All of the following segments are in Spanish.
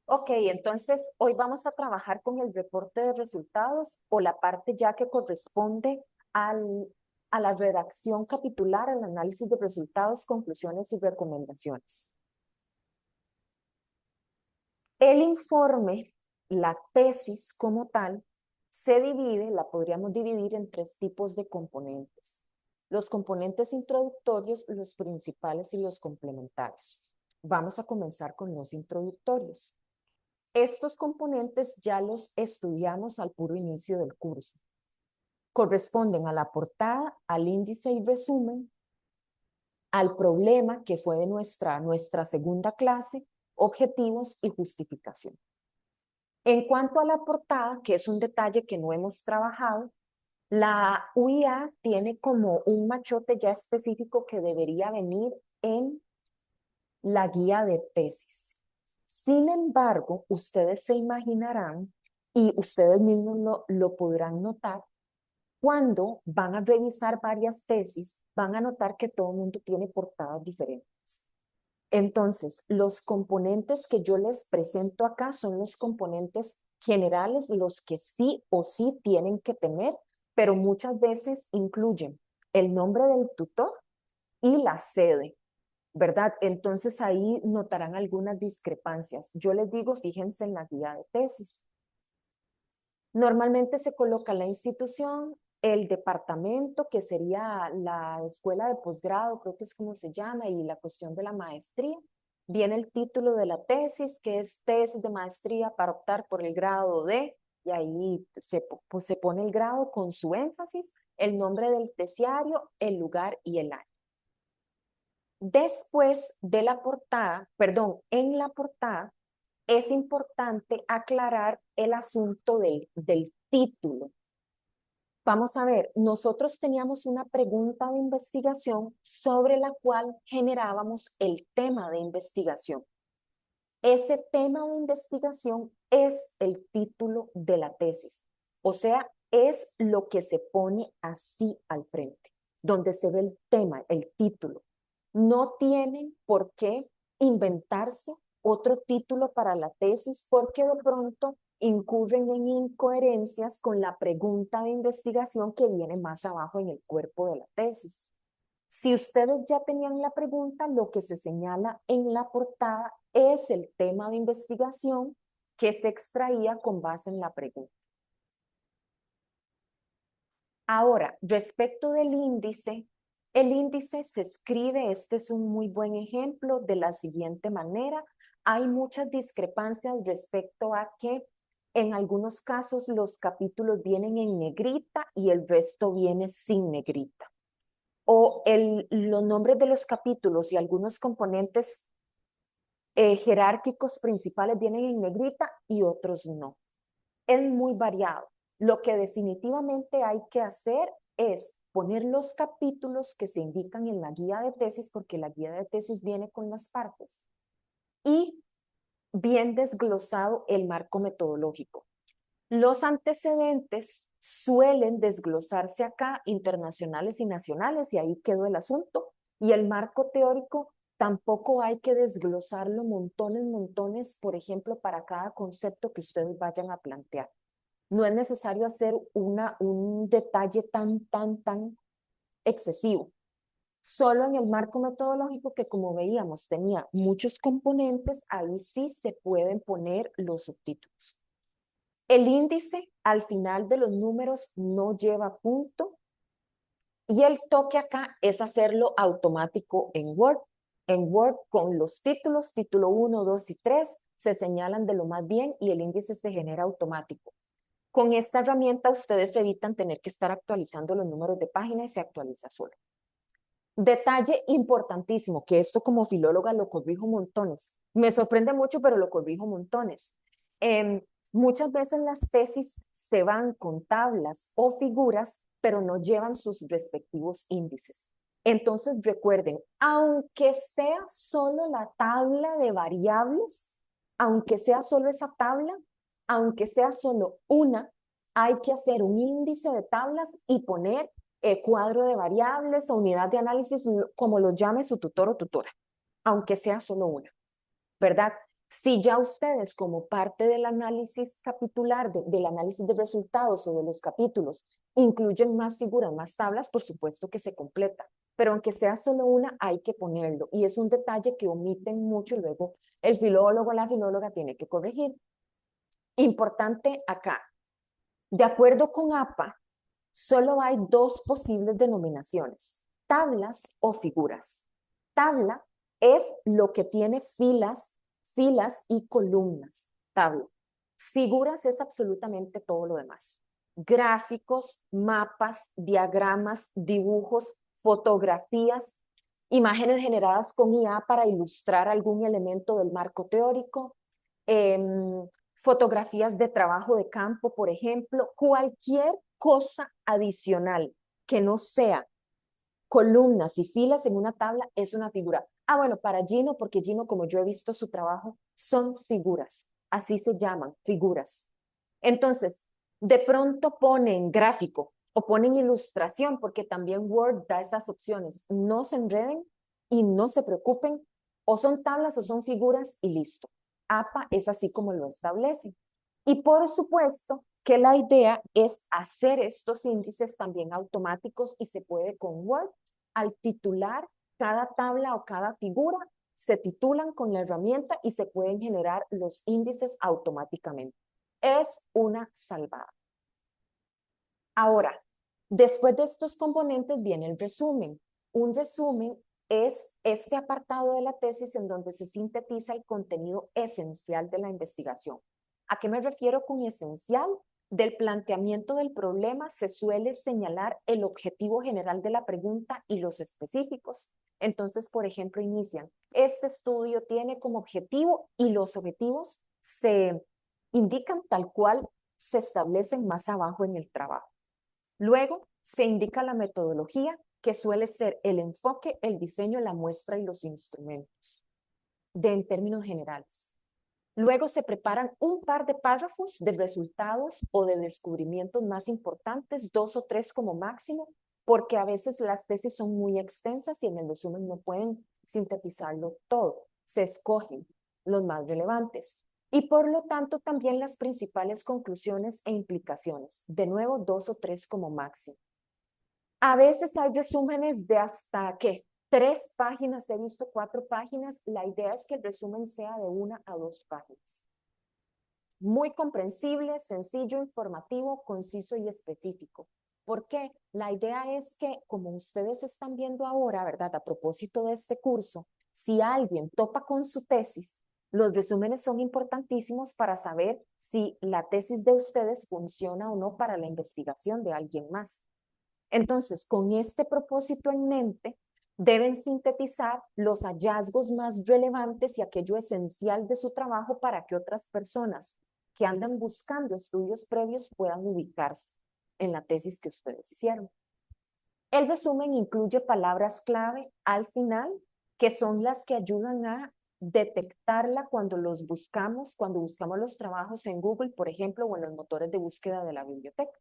Ok, entonces hoy vamos a trabajar con el reporte de resultados o la parte ya que corresponde a la redacción capitular, al análisis de resultados, conclusiones y recomendaciones. El informe, la tesis como tal, se divide, la podríamos dividir en tres tipos de componentes. Los componentes introductorios, los principales y los complementarios. Vamos a comenzar con los introductorios. Estos componentes ya los estudiamos al puro inicio del curso. Corresponden a la portada, al índice y resumen, al problema que fue de nuestra segunda clase, objetivos y justificación. En cuanto a la portada, que es un detalle que no hemos trabajado, la UIA tiene como un machote ya específico que debería venir en la guía de tesis. Sin embargo, ustedes se imaginarán y ustedes mismos lo podrán notar, cuando van a revisar varias tesis, van a notar que todo el mundo tiene portadas diferentes. Entonces, los componentes que yo les presento acá son los componentes generales, los que sí o sí tienen que tener, pero muchas veces incluyen el nombre del tutor y la sede, ¿verdad? Entonces ahí notarán algunas discrepancias. Yo les digo, fíjense en la guía de tesis. Normalmente se coloca la institución, el departamento, que sería la escuela de posgrado, creo que es como se llama, y la cuestión de la maestría. Viene el título de la tesis, que es tesis de maestría para optar por el grado de, y ahí pues se pone el grado con su énfasis, el nombre del tesiario, el lugar y el año. Después de la portada, perdón, en la portada, es importante aclarar el asunto del título. Vamos a ver, nosotros teníamos una pregunta de investigación sobre la cual generábamos el tema de investigación. Ese tema de investigación es el título de la tesis, o sea, es lo que se pone así al frente, donde se ve el tema, el título. No tienen por qué inventarse otro título para la tesis porque de pronto incurren en incoherencias con la pregunta de investigación que viene más abajo en el cuerpo de la tesis. Si ustedes ya tenían la pregunta, lo que se señala en la portada es el tema de investigación que se extraía con base en la pregunta. Ahora, respecto del índice, el índice se escribe, este es un muy buen ejemplo, de la siguiente manera. Hay muchas discrepancias respecto a que en algunos casos los capítulos vienen en negrita y el resto viene sin negrita. O los nombres de los capítulos y algunos componentes jerárquicos principales vienen en negrita y otros no. Es muy variado. Lo que definitivamente hay que hacer es poner los capítulos que se indican en la guía de tesis, porque la guía de tesis viene con las partes, y bien desglosado el marco metodológico. Los antecedentes suelen desglosarse acá, internacionales y nacionales, y ahí quedó el asunto. Y el marco teórico tampoco hay que desglosarlo montones, por ejemplo, para cada concepto que ustedes vayan a plantear. No es necesario hacer un detalle tan excesivo. Solo en el marco metodológico, que como veíamos tenía muchos componentes, ahí sí se pueden poner los subtítulos. El índice al final de los números no lleva punto y el toque acá es hacerlo automático en Word. En Word con los títulos, título 1, 2 y 3, se señalan de lo más bien y el índice se genera automático. Con esta herramienta ustedes evitan tener que estar actualizando los números de página y se actualiza solo. Detalle importantísimo, que esto como filóloga lo corrijo montones. Me sorprende mucho, pero lo corrijo montones. Muchas veces las tesis se van con tablas o figuras, pero no llevan sus respectivos índices. Entonces recuerden, aunque sea solo la tabla de variables, aunque sea solo esa tabla, aunque sea solo una, hay que hacer un índice de tablas y poner cuadro de variables o unidad de análisis, como lo llame su tutor o tutora, aunque sea solo una, ¿verdad? Si ya ustedes, como parte del análisis capitular, del análisis de resultados o de los capítulos, incluyen más figuras, más tablas, por supuesto que se completa. Pero aunque sea solo una, hay que ponerlo. Y es un detalle que omiten mucho y luego el filólogo o la filóloga tiene que corregir. Importante acá. De acuerdo con APA, solo hay dos posibles denominaciones, tablas o figuras. Tabla es lo que tiene filas y columnas, tabla. Figuras es absolutamente todo lo demás. Gráficos, mapas, diagramas, dibujos, fotografías, imágenes generadas con IA para ilustrar algún elemento del marco teórico, eh, fotografías de trabajo de campo, por ejemplo, cualquier cosa adicional que no sea columnas y filas en una tabla es una figura. Ah, bueno, para Gino, porque Gino, como yo he visto su trabajo, son figuras, así se llaman, figuras. Entonces, de pronto ponen gráfico o ponen ilustración, porque también Word da esas opciones. No se enreden y no se preocupen, o son tablas o son figuras y listo. APA es así como lo establece. Y por supuesto que la idea es hacer estos índices también automáticos y se puede con Word. Al titular cada tabla o cada figura, se titulan con la herramienta y se pueden generar los índices automáticamente. Es una salvada. Ahora, después de estos componentes viene el resumen. Un resumen es este apartado de la tesis en donde se sintetiza el contenido esencial de la investigación. ¿A qué me refiero con esencial? Del planteamiento del problema se suele señalar el objetivo general de la pregunta y los específicos. Entonces, por ejemplo, inician, este estudio tiene como objetivo y los objetivos se indican tal cual se establecen más abajo en el trabajo. Luego se indica la metodología, que suele ser el enfoque, el diseño, la muestra y los instrumentos, en términos generales. Luego se preparan un par de párrafos de resultados o de descubrimientos más importantes, 2 o 3 como máximo, porque a veces las tesis son muy extensas y en el resumen no pueden sintetizarlo todo. Se escogen los más relevantes. Y por lo tanto también las principales conclusiones e implicaciones. De nuevo, 2 o 3 como máximo. A veces hay resúmenes de hasta, ¿qué? 3 páginas, he visto 4 páginas. La idea es que el resumen sea de 1 a 2 páginas. Muy comprensible, sencillo, informativo, conciso y específico. ¿Por qué? La idea es que, como ustedes están viendo ahora, ¿verdad? A propósito de este curso, si alguien topa con su tesis, los resúmenes son importantísimos para saber si la tesis de ustedes funciona o no para la investigación de alguien más. Entonces, con este propósito en mente, deben sintetizar los hallazgos más relevantes y aquello esencial de su trabajo para que otras personas que andan buscando estudios previos puedan ubicarse en la tesis que ustedes hicieron. El resumen incluye palabras clave al final, que son las que ayudan a detectarla cuando los buscamos, cuando buscamos los trabajos en Google, por ejemplo, o en los motores de búsqueda de la biblioteca.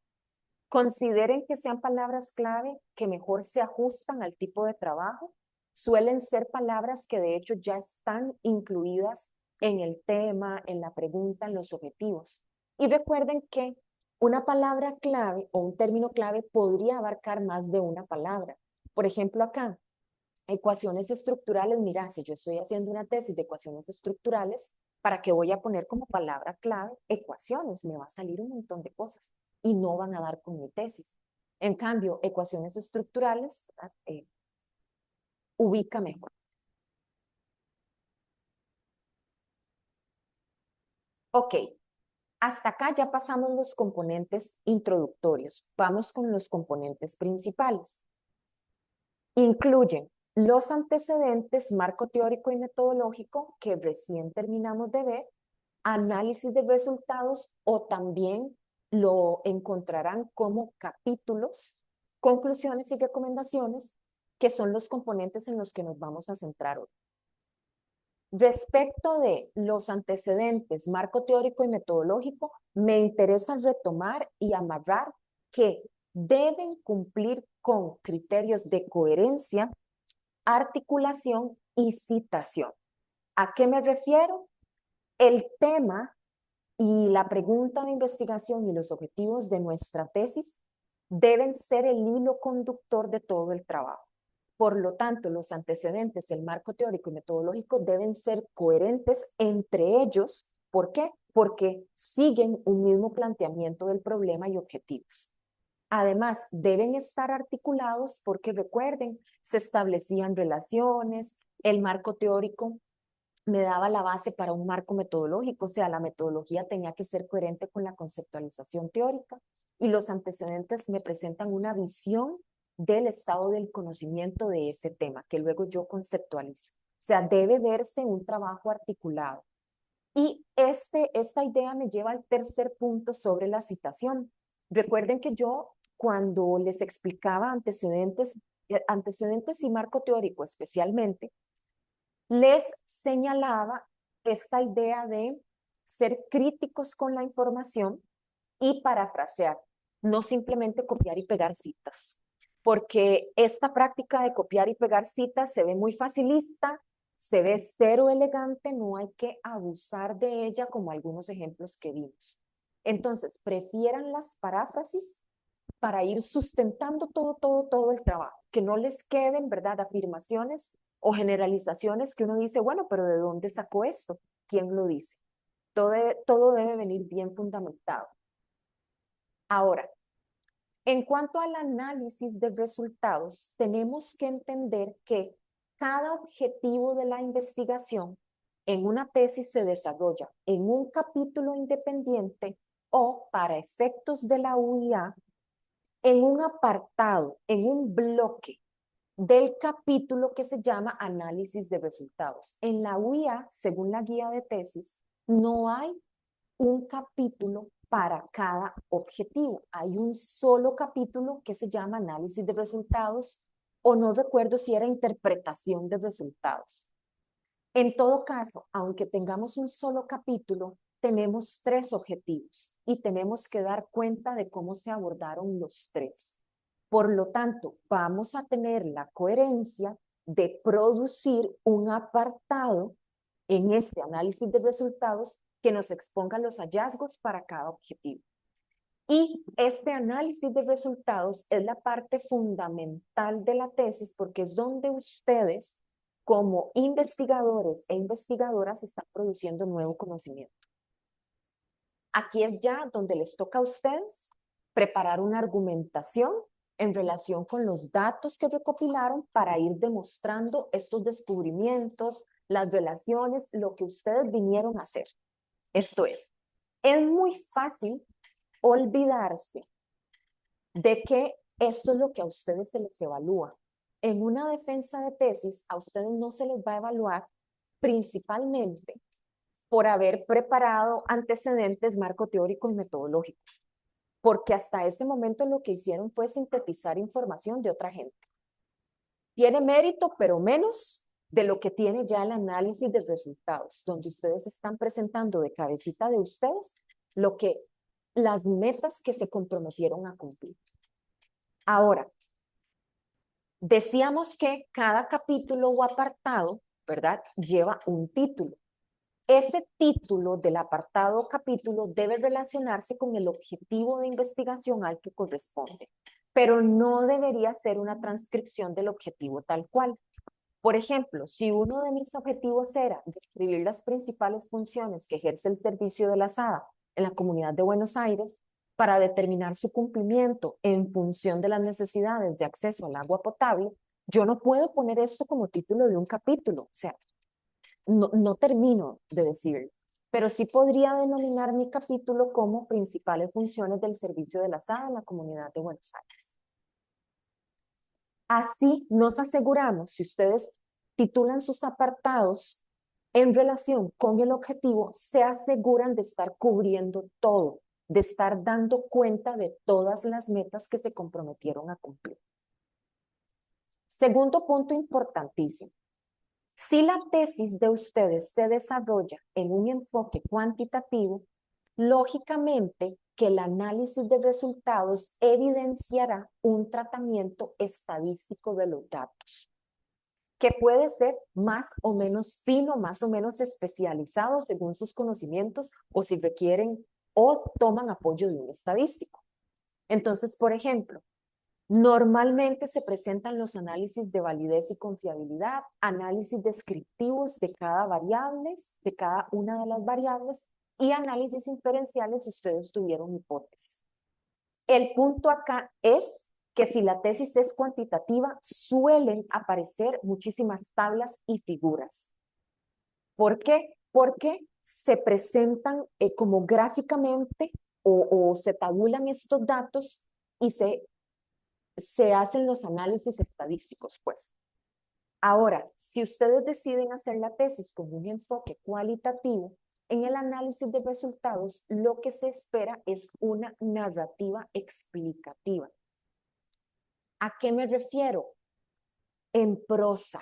Consideren que sean palabras clave que mejor se ajustan al tipo de trabajo. Suelen ser palabras que de hecho ya están incluidas en el tema, en la pregunta, en los objetivos. Y recuerden que una palabra clave o un término clave podría abarcar más de una palabra. Por ejemplo, acá, ecuaciones estructurales. Mira, si yo estoy haciendo una tesis de ecuaciones estructurales, ¿para qué voy a poner como palabra clave ecuaciones? Me va a salir un montón de cosas y no van a dar con mi tesis. En cambio, ecuaciones estructurales ubica mejor. Ok, hasta acá ya pasamos los componentes introductorios. Vamos con los componentes principales. Incluyen los antecedentes, marco teórico y metodológico que recién terminamos de ver, análisis de resultados o también lo encontrarán como capítulos, conclusiones y recomendaciones, que son los componentes en los que nos vamos a centrar hoy. Respecto de los antecedentes, marco teórico y metodológico, me interesa retomar y amarrar que deben cumplir con criterios de coherencia, articulación y citación. ¿A qué me refiero? El tema y la pregunta de investigación y los objetivos de nuestra tesis deben ser el hilo conductor de todo el trabajo. Por lo tanto, los antecedentes, el marco teórico y metodológico deben ser coherentes entre ellos. ¿Por qué? Porque siguen un mismo planteamiento del problema y objetivos. Además, deben estar articulados porque recuerden, se establecían relaciones, el marco teórico me daba la base para un marco metodológico, o sea, la metodología tenía que ser coherente con la conceptualización teórica y los antecedentes me presentan una visión del estado del conocimiento de ese tema, que luego yo conceptualizo. O sea, debe verse un trabajo articulado. Y esta idea me lleva al tercer punto sobre la citación. Recuerden que yo, cuando les explicaba antecedentes y marco teórico especialmente, les señalaba esta idea de ser críticos con la información y parafrasear, no simplemente copiar y pegar citas, porque esta práctica de copiar y pegar citas se ve muy facilista, se ve cero elegante, no hay que abusar de ella como algunos ejemplos que vimos. Entonces, prefieran las paráfrasis para ir sustentando todo el trabajo, que no les queden, ¿verdad?, afirmaciones o generalizaciones que uno dice, bueno, pero ¿de dónde sacó esto? ¿Quién lo dice? Todo debe venir bien fundamentado. Ahora, en cuanto al análisis de resultados, tenemos que entender que cada objetivo de la investigación en una tesis se desarrolla en un capítulo independiente o, para efectos de la UIA, en un apartado, en un bloque del capítulo que se llama análisis de resultados. En la UIA, según la guía de tesis, no hay un capítulo para cada objetivo. Hay un solo capítulo que se llama análisis de resultados, o no recuerdo si era interpretación de resultados. En todo caso, aunque tengamos un solo capítulo, tenemos 3 objetivos y tenemos que dar cuenta de cómo se abordaron los 3. Por lo tanto, vamos a tener la coherencia de producir un apartado en este análisis de resultados que nos exponga los hallazgos para cada objetivo. Y este análisis de resultados es la parte fundamental de la tesis porque es donde ustedes, como investigadores e investigadoras, están produciendo nuevo conocimiento. Aquí es ya donde les toca a ustedes preparar una argumentación en relación con los datos que recopilaron para ir demostrando estos descubrimientos, las relaciones, lo que ustedes vinieron a hacer. Esto es muy fácil olvidarse de que esto es lo que a ustedes se les evalúa. En una defensa de tesis, a ustedes no se les va a evaluar principalmente por haber preparado antecedentes marco teórico y metodológico, porque hasta ese momento lo que hicieron fue sintetizar información de otra gente. Tiene mérito, pero menos de lo que tiene ya el análisis de resultados, donde ustedes están presentando de cabecita de ustedes las metas que se comprometieron a cumplir. Ahora, decíamos que cada capítulo o apartado, ¿verdad?, lleva un título. Ese título del apartado o capítulo debe relacionarse con el objetivo de investigación al que corresponde, pero no debería ser una transcripción del objetivo tal cual. Por ejemplo, si uno de mis objetivos era describir las principales funciones que ejerce el servicio de la SADA en la Comunidad de Buenos Aires para determinar su cumplimiento en función de las necesidades de acceso al agua potable, yo no puedo poner esto como título de un capítulo, o sea, no termino de decirlo, pero sí podría denominar mi capítulo como principales funciones del servicio de la SADA en la Comunidad de Buenos Aires. Así nos aseguramos, si ustedes titulan sus apartados en relación con el objetivo, se aseguran de estar cubriendo todo, de estar dando cuenta de todas las metas que se comprometieron a cumplir. Segundo punto importantísimo. Si la tesis de ustedes se desarrolla en un enfoque cuantitativo, lógicamente que el análisis de resultados evidenciará un tratamiento estadístico de los datos. que puede ser más o menos fino, más o menos especializado según sus conocimientos o si requieren o toman apoyo de un estadístico. Entonces, por ejemplo, normalmente se presentan los análisis de validez y confiabilidad, análisis descriptivos de cada variable, de cada una de las variables y análisis inferenciales si ustedes tuvieron hipótesis. El punto acá es que si la tesis es cuantitativa, suelen aparecer muchísimas tablas y figuras. ¿Por qué? Porque se presentan como gráficamente o se tabulan estos datos y se hacen los análisis estadísticos, pues. Ahora, si ustedes deciden hacer la tesis con un enfoque cualitativo, en el análisis de resultados, lo que se espera es una narrativa explicativa. ¿A qué me refiero? En prosa.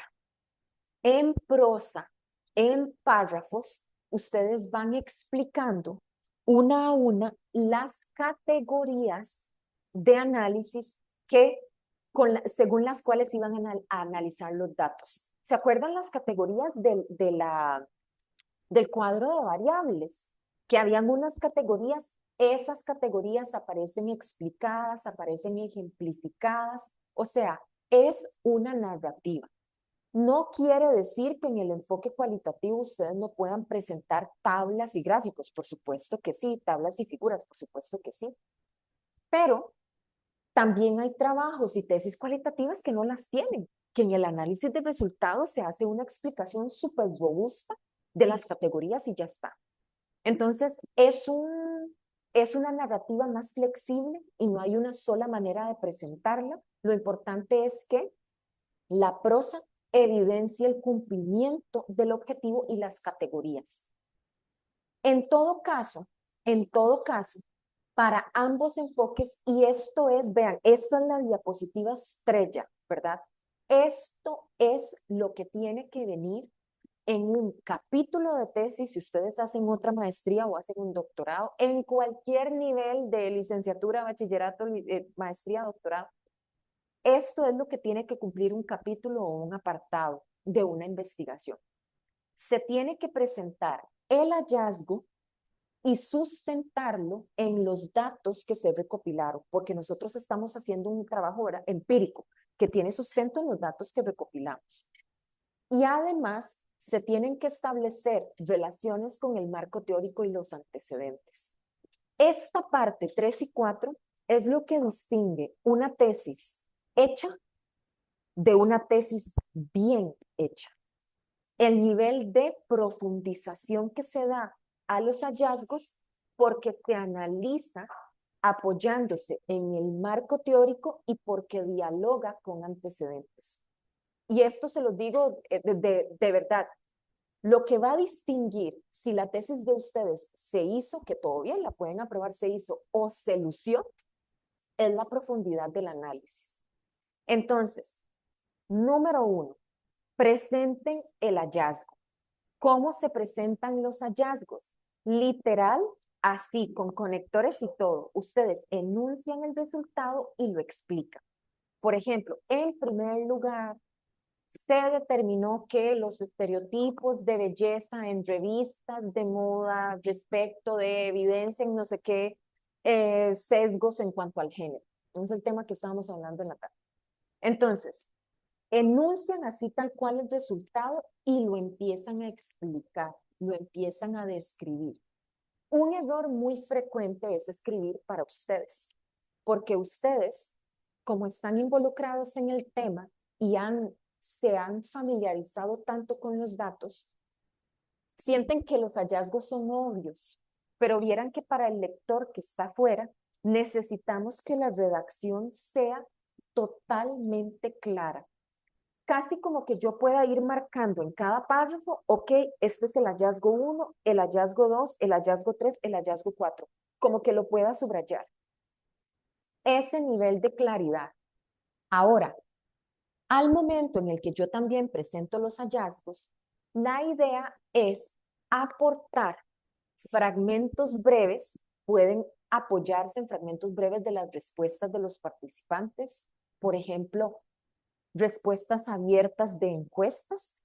En prosa, en párrafos, ustedes van explicando una a una las categorías de análisis que según las cuales iban a analizar los datos. ¿Se acuerdan las categorías del cuadro de variables? Que habían unas categorías, esas categorías aparecen explicadas, aparecen ejemplificadas, o sea, es una narrativa. No quiere decir que en el enfoque cualitativo ustedes no puedan presentar tablas y gráficos, por supuesto que sí, tablas y figuras, por supuesto que sí, pero también hay trabajos y tesis cualitativas que no las tienen, que en el análisis de resultados se hace una explicación súper robusta de las categorías y ya está. Entonces, es una narrativa más flexible y no hay una sola manera de presentarla. Lo importante es que la prosa evidencia el cumplimiento del objetivo y las categorías. En todo caso, para ambos enfoques, y esto es, vean, esta es la diapositiva estrella, ¿verdad? Esto es lo que tiene que venir en un capítulo de tesis, si ustedes hacen otra maestría o hacen un doctorado, en cualquier nivel de licenciatura, bachillerato, maestría, doctorado, esto es lo que tiene que cumplir un capítulo o un apartado de una investigación. Se tiene que presentar el hallazgo y sustentarlo en los datos que se recopilaron, porque nosotros estamos haciendo un trabajo empírico que tiene sustento en los datos que recopilamos. Y además, se tienen que establecer relaciones con el marco teórico y los antecedentes. Esta parte 3 y 4 es lo que distingue una tesis hecha de una tesis bien hecha. El nivel de profundización que se da a los hallazgos porque se analiza apoyándose en el marco teórico y porque dialoga con antecedentes. Y esto se lo digo de verdad, lo que va a distinguir si la tesis de ustedes se hizo, que todavía la pueden aprobar, se hizo o se lució, es la profundidad del análisis. Entonces, número 1, presenten el hallazgo. ¿Cómo se presentan los hallazgos? Literal, así, con conectores y todo. Ustedes enuncian el resultado y lo explican. Por ejemplo, en primer lugar, se determinó que los estereotipos de belleza en revistas de moda respecto de evidencia en no sé qué sesgos en cuanto al género. Es el tema que estábamos hablando en la tarde. Entonces, enuncian así tal cual el resultado y lo empiezan a explicar, lo empiezan a describir. Un error muy frecuente es escribir para ustedes, porque ustedes, como están involucrados en el tema y se han familiarizado tanto con los datos, sienten que los hallazgos son obvios, pero vieran que para el lector que está afuera, necesitamos que la redacción sea totalmente clara. Casi como que yo pueda ir marcando en cada párrafo, ok, este es el hallazgo 1, el hallazgo 2, el hallazgo 3, el hallazgo 4, como que lo pueda subrayar. Ese nivel de claridad. Ahora, al momento en el que yo también presento los hallazgos, la idea es aportar fragmentos breves, pueden apoyarse en fragmentos breves de las respuestas de los participantes. Por ejemplo, respuestas abiertas de encuestas,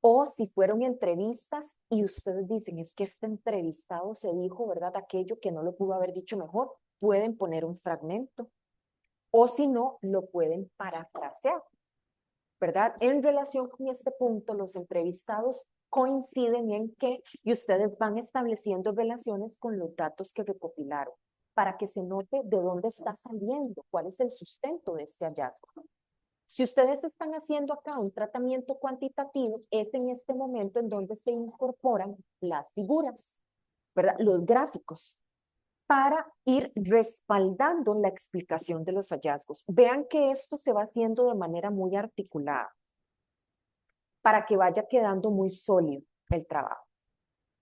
o si fueron entrevistas y ustedes dicen, es que este entrevistado se dijo, ¿verdad? Aquello que no lo pudo haber dicho mejor, pueden poner un fragmento, o si no, lo pueden parafrasear, ¿verdad? En relación con este punto, los entrevistados coinciden en que, y ustedes van estableciendo relaciones con los datos que recopilaron, para que se note de dónde está saliendo, cuál es el sustento de este hallazgo. Si ustedes están haciendo acá un tratamiento cuantitativo, es en este momento en donde se incorporan las figuras, ¿verdad? Los gráficos, para ir respaldando la explicación de los hallazgos. Vean que esto se va haciendo de manera muy articulada, para que vaya quedando muy sólido el trabajo.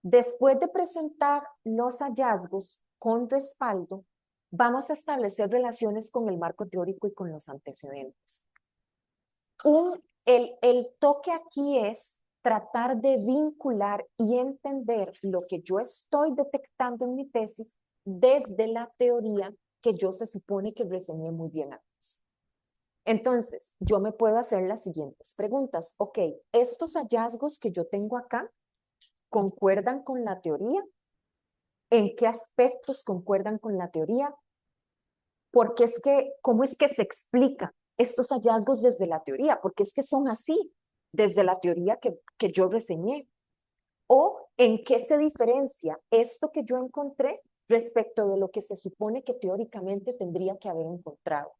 Después de presentar los hallazgos con respaldo, vamos a establecer relaciones con el marco teórico y con los antecedentes. El toque aquí es tratar de vincular y entender lo que yo estoy detectando en mi tesis desde la teoría que yo se supone que reseñé muy bien antes. Entonces, yo me puedo hacer las siguientes preguntas. Ok, estos hallazgos que yo tengo acá, ¿concuerdan con la teoría? ¿En qué aspectos concuerdan con la teoría? Porque es que, ¿cómo es que se explica estos hallazgos desde la teoría? Porque es que son así, desde la teoría que yo reseñé. ¿O en qué se diferencia esto que yo encontré respecto de lo que se supone que teóricamente tendría que haber encontrado?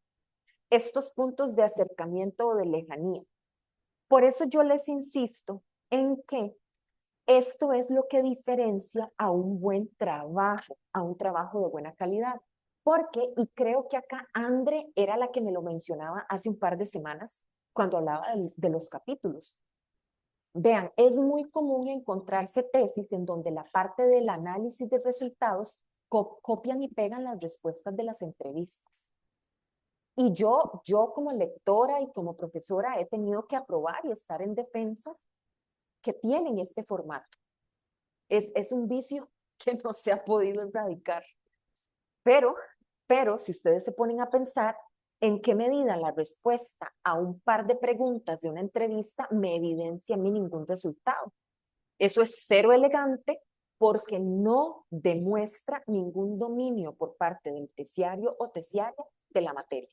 Estos puntos de acercamiento o de lejanía. Por eso yo les insisto en que esto es lo que diferencia a un buen trabajo, a un trabajo de buena calidad. Porque, y creo que acá Andre era la que me lo mencionaba hace un par de semanas cuando hablaba de los capítulos. Vean, es muy común encontrarse tesis en donde la parte del análisis de resultados copian y pegan las respuestas de las entrevistas. Y yo como lectora y como profesora he tenido que aprobar y estar en defensas que tienen este formato. Es un vicio que no se ha podido erradicar. Pero si ustedes se ponen a pensar en qué medida la respuesta a un par de preguntas de una entrevista me evidencia a mí ningún resultado. Eso es cero elegante porque no demuestra ningún dominio por parte del terciario o terciaria de la materia.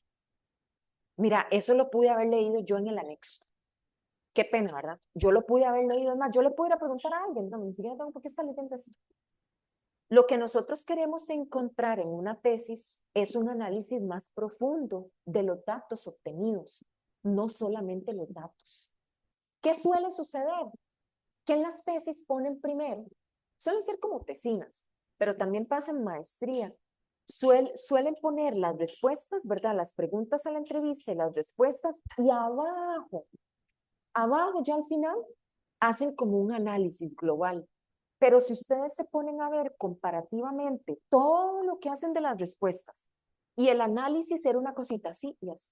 Mira, eso lo pude haber leído yo en el anexo. Qué pena, ¿verdad? Yo lo pude haber leído, es más, yo le pudiera preguntar a alguien, no, ni siquiera tengo por qué estar leyendo esto. Lo que nosotros queremos encontrar en una tesis es un análisis más profundo de los datos obtenidos, no solamente los datos. ¿Qué suele suceder? Que en las tesis ponen primero, suelen ser como tesinas, pero también pasa en maestría. Suelen poner las respuestas, ¿verdad? Las preguntas a la entrevista y las respuestas, y abajo ya al final, hacen como un análisis global. Pero si ustedes se ponen a ver comparativamente todo lo que hacen de las respuestas y el análisis era una cosita así y así.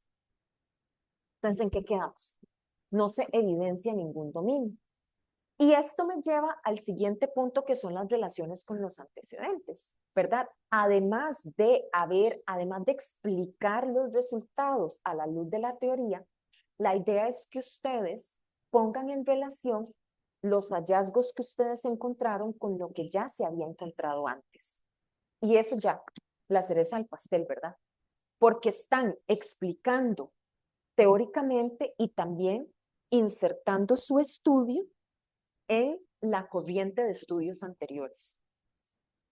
Entonces, ¿en qué quedamos? No se evidencia ningún dominio. Y esto me lleva al siguiente punto, que son las relaciones con los antecedentes, ¿verdad? Además de explicar los resultados a la luz de la teoría, la idea es que ustedes pongan en relación los hallazgos que ustedes encontraron con lo que ya se había encontrado antes. Y eso ya, la cereza del pastel, ¿verdad? Porque están explicando teóricamente y también insertando su estudio en la corriente de estudios anteriores.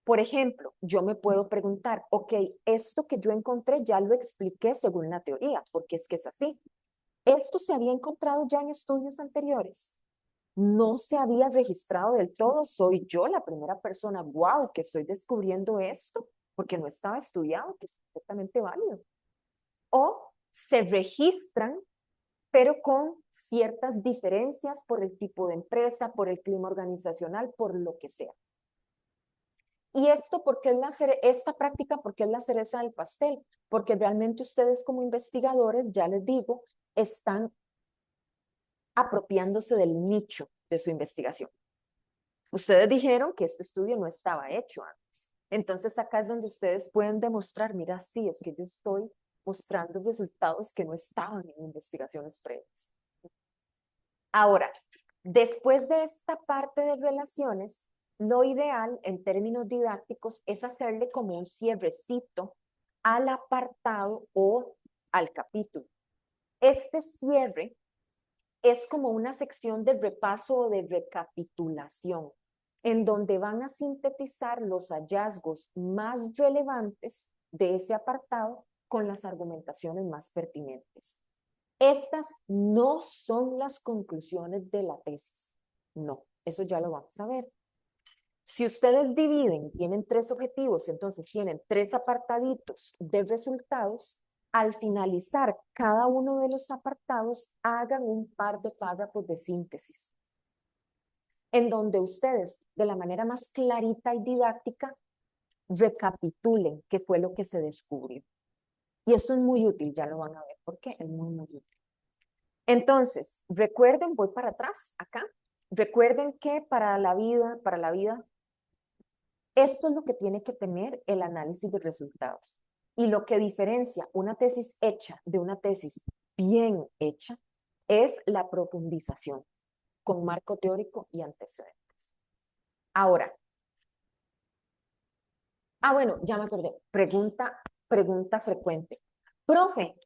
Por ejemplo, yo me puedo preguntar, ok, esto que yo encontré ya lo expliqué según la teoría, porque es que es así. Esto se había encontrado ya en estudios anteriores. No se había registrado del todo. Soy yo la primera persona, wow, que estoy descubriendo esto, porque no estaba estudiado, que es perfectamente válido. O se registran pero con ciertas diferencias por el tipo de empresa, por el clima organizacional, por lo que sea. Y esto, porque es esta práctica, porque es la cereza del pastel, porque realmente ustedes como investigadores, ya les digo, están apropiándose del nicho de su investigación. Ustedes dijeron que este estudio no estaba hecho antes. Entonces acá es donde ustedes pueden demostrar, mira, sí, es que yo estoy mostrando resultados que no estaban en investigaciones previas. Ahora, después de esta parte de relaciones, lo ideal en términos didácticos es hacerle como un cierrecito al apartado o al capítulo. Este cierre es como una sección de repaso o de recapitulación, en donde van a sintetizar los hallazgos más relevantes de ese apartado con las argumentaciones más pertinentes. Estas no son las conclusiones de la tesis. No, eso ya lo vamos a ver. Si ustedes dividen, tienen 3 objetivos, entonces tienen 3 apartaditos de resultados. Al finalizar cada uno de los apartados, hagan un par de párrafos de síntesis, en donde ustedes, de la manera más clarita y didáctica, recapitulen qué fue lo que se descubrió. Y eso es muy útil, ya lo van a ver por qué, es muy, muy útil. Entonces, recuerden, voy para atrás, acá, recuerden que para la vida, esto es lo que tiene que tener el análisis de resultados. Y lo que diferencia una tesis hecha de una tesis bien hecha es la profundización con marco teórico y antecedentes. Ahora, bueno, ya me acordé, pregunta frecuente. Profe,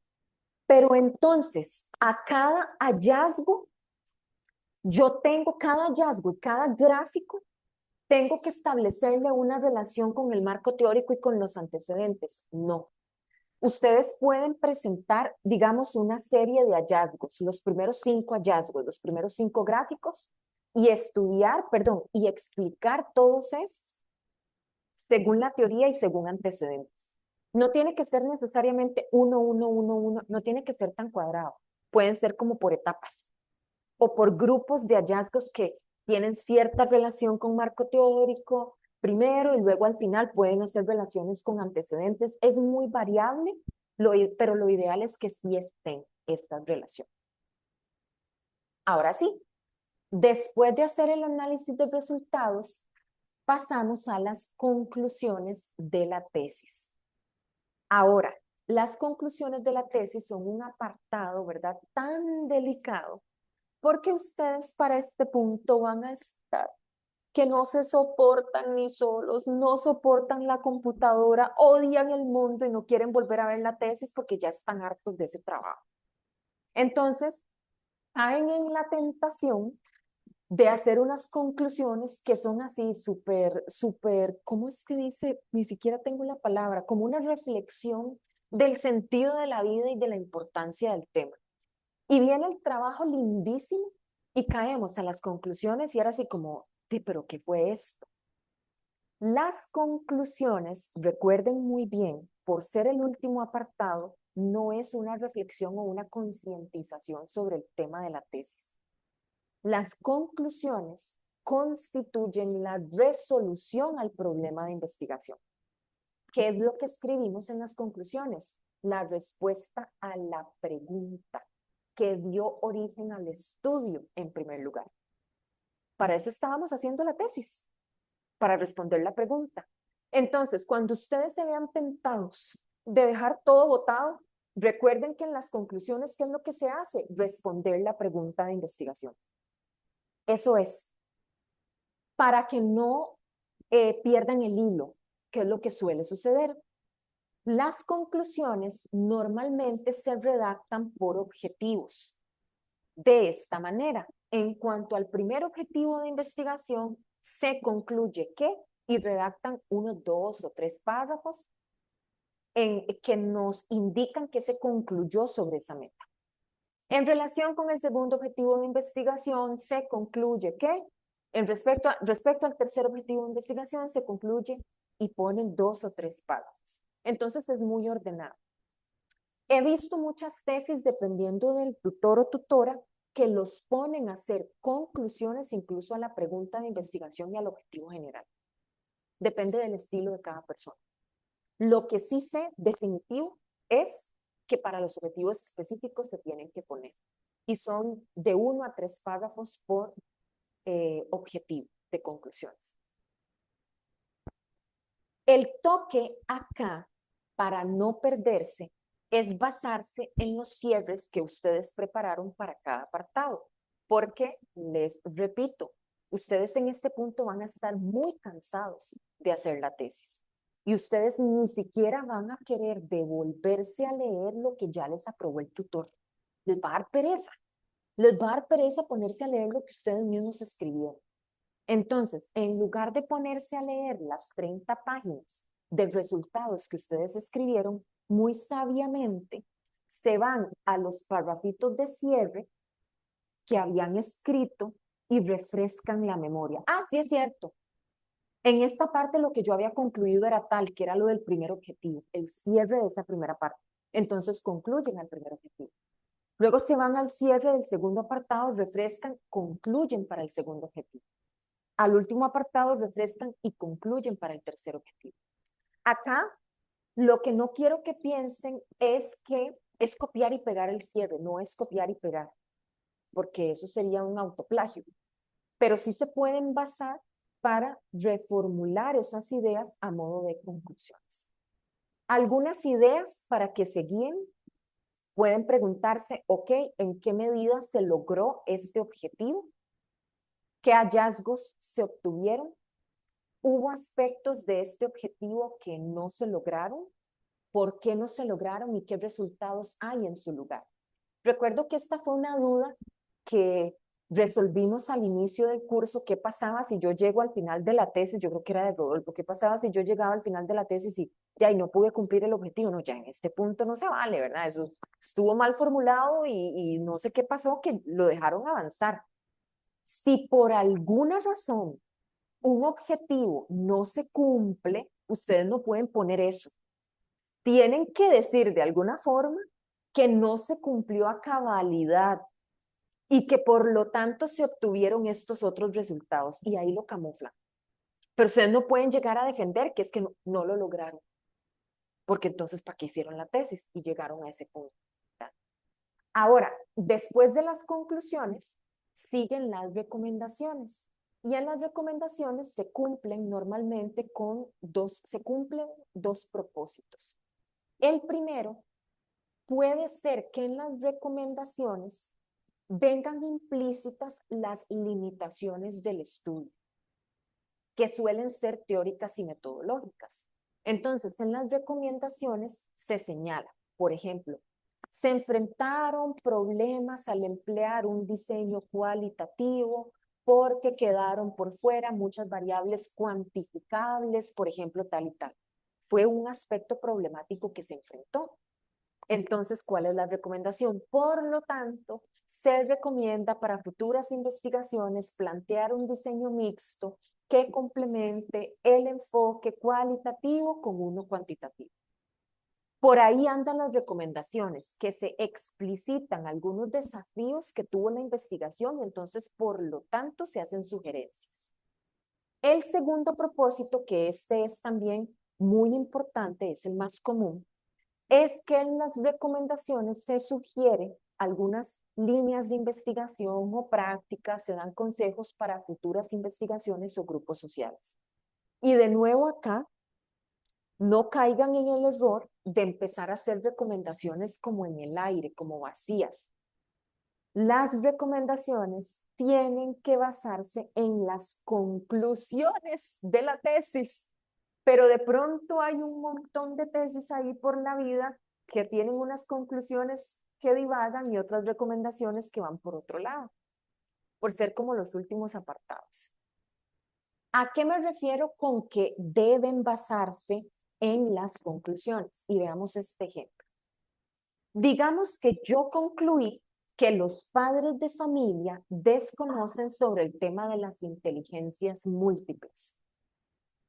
pero entonces a cada hallazgo, yo tengo cada hallazgo y cada gráfico, tengo que establecerle una relación con el marco teórico y con los antecedentes. No. Ustedes pueden presentar, digamos, una serie de hallazgos, los primeros 5 hallazgos, los primeros 5 gráficos, y estudiar, perdón, y explicar todos esos según la teoría y según antecedentes. No tiene que ser necesariamente uno, no tiene que ser tan cuadrado. Pueden ser como por etapas o por grupos de hallazgos que tienen cierta relación con marco teórico primero y luego al final pueden hacer relaciones con antecedentes. Es muy variable, pero lo ideal es que sí estén estas relaciones. Ahora sí, después de hacer el análisis de resultados, pasamos a las conclusiones de la tesis. Ahora, las conclusiones de la tesis son un apartado, ¿verdad? Tan delicado, porque ustedes para este punto van a estar que no se soportan ni solos, no soportan la computadora, odian el mundo y no quieren volver a ver la tesis porque ya están hartos de ese trabajo. Entonces, caen en la tentación de hacer unas conclusiones que son así súper, ¿cómo es que dice? Ni siquiera tengo la palabra, como una reflexión del sentido de la vida y de la importancia del tema. Y viene el trabajo lindísimo y caemos a las conclusiones y ahora sí como, pero ¿qué fue esto? Las conclusiones, recuerden muy bien, por ser el último apartado, no es una reflexión o una concientización sobre el tema de la tesis. Las conclusiones constituyen la resolución al problema de investigación. ¿Qué es lo que escribimos en las conclusiones? La respuesta a la pregunta que dio origen al estudio en primer lugar. Para eso estábamos haciendo la tesis, para responder la pregunta. Entonces, cuando ustedes se vean tentados de dejar todo botado, recuerden que en las conclusiones, ¿qué es lo que se hace? Responder la pregunta de investigación. Eso es, para que no pierdan el hilo, que es lo que suele suceder. Las conclusiones normalmente se redactan por objetivos. De esta manera, en cuanto al primer objetivo de investigación, se concluye que, y redactan 1, 2 o 3 párrafos que nos indican que se concluyó sobre esa meta. En relación con el segundo objetivo de investigación, se concluye que, respecto al tercer objetivo de investigación, se concluye y ponen 2 o 3 párrafos. Entonces es muy ordenado. He visto muchas tesis, dependiendo del tutor o tutora, que los ponen a hacer conclusiones incluso a la pregunta de investigación y al objetivo general. Depende del estilo de cada persona. Lo que sí sé definitivo es que para los objetivos específicos se tienen que poner. Y son de 1 a 3 párrafos por objetivo de conclusiones. El toque acá, para no perderse, es basarse en los cierres que ustedes prepararon para cada apartado. Porque, les repito, ustedes en este punto van a estar muy cansados de hacer la tesis. Y ustedes ni siquiera van a querer devolverse a leer lo que ya les aprobó el tutor. Les va a dar pereza. Les va a dar pereza ponerse a leer lo que ustedes mismos escribieron. Entonces, en lugar de ponerse a leer las 30 páginas de resultados que ustedes escribieron, muy sabiamente se van a los parrafitos de cierre que habían escrito y refrescan la memoria. Ah, sí es cierto. En esta parte lo que yo había concluido era tal, que era lo del primer objetivo, el cierre de esa primera parte. Entonces concluyen al primer objetivo. Luego se van al cierre del segundo apartado, refrescan, concluyen para el segundo objetivo. Al último apartado refrescan y concluyen para el tercer objetivo. Acá, lo que no quiero que piensen es que es copiar y pegar el cierre, no es copiar y pegar, porque eso sería un autoplagio. Pero sí se pueden basar para reformular esas ideas a modo de conclusiones. Algunas ideas para que se guíen pueden preguntarse, ok, ¿en qué medida se logró este objetivo? ¿Qué hallazgos se obtuvieron? ¿Hubo aspectos de este objetivo que no se lograron? ¿Por qué no se lograron y qué resultados hay en su lugar? Recuerdo que esta fue una duda que resolvimos al inicio del curso. ¿Qué pasaba si yo llego al final de la tesis? Yo creo que era de Rodolfo. ¿Qué pasaba si yo llegaba al final de la tesis y ya y no pude cumplir el objetivo? No, ya en este punto no se vale, ¿verdad? Eso estuvo mal formulado y no sé qué pasó, que lo dejaron avanzar. Si por alguna razón un objetivo no se cumple, ustedes no pueden poner eso. Tienen que decir de alguna forma que no se cumplió a cabalidad y que por lo tanto se obtuvieron estos otros resultados y ahí lo camuflan. Pero ustedes no pueden llegar a defender que es que no lo lograron, porque entonces ¿para qué hicieron la tesis? Y llegaron a ese punto. Ahora, después de las conclusiones, siguen las recomendaciones. Y en las recomendaciones se cumplen normalmente se cumplen dos propósitos. El primero, puede ser que en las recomendaciones vengan implícitas las limitaciones del estudio, que suelen ser teóricas y metodológicas. Entonces, en las recomendaciones se señala, por ejemplo, se enfrentaron problemas al emplear un diseño cualitativo porque quedaron por fuera muchas variables cuantificables, por ejemplo, tal y tal. Fue un aspecto problemático que se enfrentó. Entonces, ¿cuál es la recomendación? Por lo tanto, se recomienda para futuras investigaciones plantear un diseño mixto que complemente el enfoque cualitativo con uno cuantitativo. Por ahí andan las recomendaciones, que se explicitan algunos desafíos que tuvo la investigación, entonces, por lo tanto, se hacen sugerencias. El segundo propósito, que este es también muy importante, es el más común, es que en las recomendaciones se sugiere algunas líneas de investigación o prácticas, se dan consejos para futuras investigaciones o grupos sociales. Y de nuevo acá, no caigan en el error de empezar a hacer recomendaciones como en el aire, como vacías. Las recomendaciones tienen que basarse en las conclusiones de la tesis, pero de pronto hay un montón de tesis ahí por la vida que tienen unas conclusiones que divagan y otras recomendaciones que van por otro lado, por ser como los últimos apartados. ¿A qué me refiero con que deben basarse en las conclusiones? Y veamos este ejemplo. Digamos que yo concluí que los padres de familia desconocen sobre el tema de las inteligencias múltiples,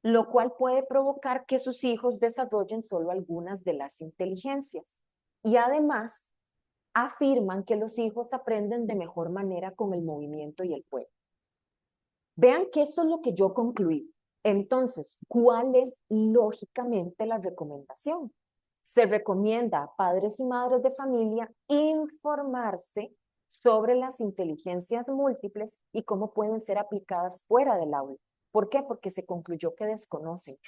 lo cual puede provocar que sus hijos desarrollen solo algunas de las inteligencias. Y además, afirman que los hijos aprenden de mejor manera con el movimiento y el juego. Vean que eso es lo que yo concluí. Entonces, ¿cuál es lógicamente la recomendación? Se recomienda a padres y madres de familia informarse sobre las inteligencias múltiples y cómo pueden ser aplicadas fuera del aula. ¿Por qué? Porque se concluyó que desconocen.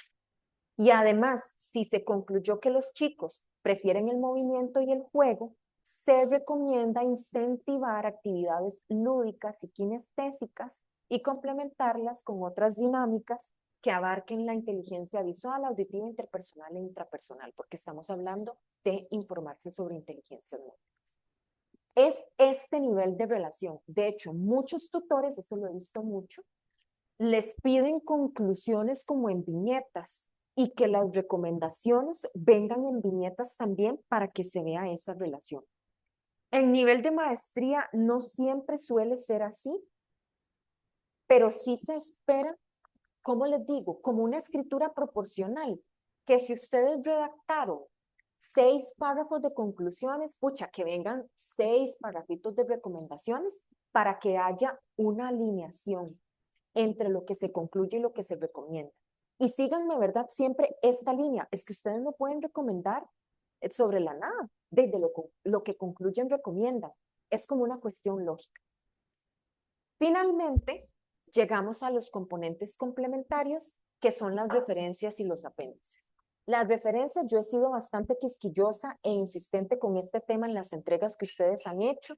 Y además, si se concluyó que los chicos prefieren el movimiento y el juego, se recomienda incentivar actividades lúdicas y kinestésicas y complementarlas con otras dinámicas que abarquen la inteligencia visual, auditiva, interpersonal e intrapersonal, porque estamos hablando de informarse sobre inteligencia múltiple. Es este nivel de relación. De hecho, muchos tutores, eso lo he visto mucho, les piden conclusiones como en viñetas y que las recomendaciones vengan en viñetas también para que se vea esa relación. En nivel de maestría no siempre suele ser así, pero sí se espera, ¿cómo les digo? Como una escritura proporcional, que si ustedes redactaron 6 párrafos de conclusiones, pucha, que vengan 6 párrafitos de recomendaciones para que haya una alineación entre lo que se concluye y lo que se recomienda. Y síganme, ¿verdad? Siempre esta línea. Es que ustedes no pueden recomendar sobre la nada, desde lo que concluyen recomiendan. Es como una cuestión lógica. Finalmente, llegamos a los componentes complementarios, que son las referencias y los apéndices. Las referencias, yo he sido bastante quisquillosa e insistente con este tema en las entregas que ustedes han hecho.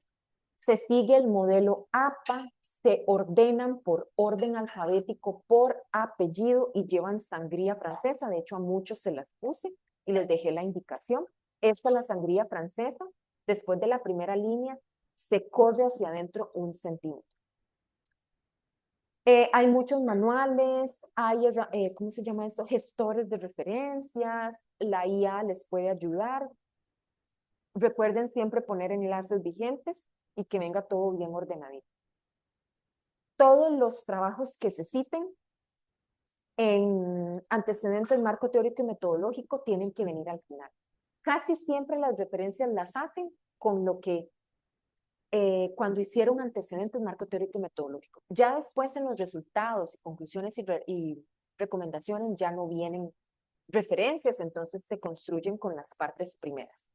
Se sigue el modelo APA, se ordenan por orden alfabético, por apellido y llevan sangría francesa. De hecho, a muchos se las puse y les dejé la indicación. Esta es la sangría francesa. Después de la primera línea, se corre hacia adentro 1 centímetro. Hay muchos manuales, hay, ¿cómo se llama esto? Gestores de referencias, la IA les puede ayudar. Recuerden siempre poner enlaces vigentes y que venga todo bien ordenadito. Todos los trabajos que se citen en antecedentes, marco teórico y metodológico tienen que venir al final. Casi siempre las referencias las hacen con lo que cuando hicieron antecedentes, marco teórico y metodológico. Ya después en los resultados y conclusiones y recomendaciones ya no vienen referencias, entonces se construyen con las partes primeras.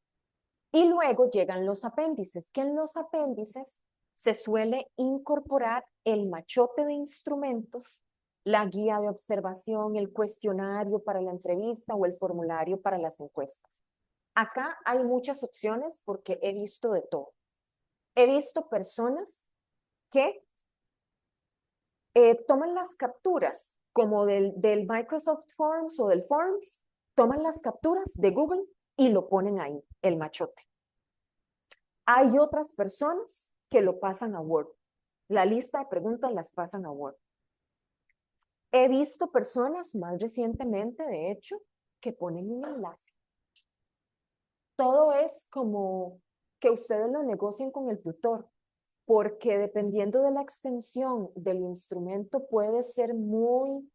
Y luego llegan los apéndices, que en los apéndices se suele incorporar el machote de instrumentos, la guía de observación, el cuestionario para la entrevista o el formulario para las encuestas. Acá hay muchas opciones porque he visto de todo. He visto personas que toman las capturas como del Microsoft Forms o del Forms, toman las capturas de Google y lo ponen ahí, el machote. Hay otras personas que lo pasan a Word. La lista de preguntas las pasan a Word. He visto personas más recientemente, de hecho, que ponen un enlace. Todo es como que ustedes lo negocien con el tutor, porque dependiendo de la extensión del instrumento puede ser muy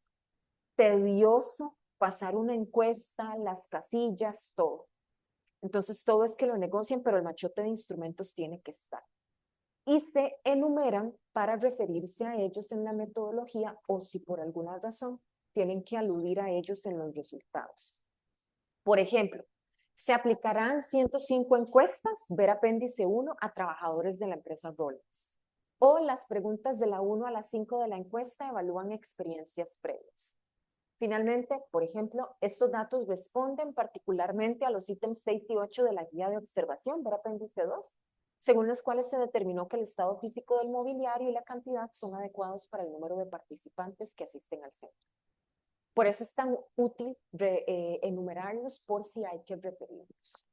tedioso pasar una encuesta, las casillas, todo. Entonces todo es que lo negocien, pero el machote de instrumentos tiene que estar. Y se enumeran para referirse a ellos en la metodología o si por alguna razón tienen que aludir a ellos en los resultados. Por ejemplo, se aplicarán 105 encuestas, ver apéndice 1 a trabajadores de la empresa Rollins. O las preguntas de la 1 a la 5 de la encuesta evalúan experiencias previas. Finalmente, por ejemplo, estos datos responden particularmente a los ítems 6 y 8 de la guía de observación, ver apéndice 2, según los cuales se determinó que el estado físico del mobiliario y la cantidad son adecuados para el número de participantes que asisten al centro. Por eso es tan útil enumerarlos por si hay que referirlos.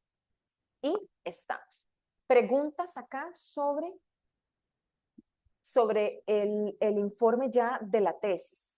Y estamos. Preguntas acá sobre el informe ya de la tesis.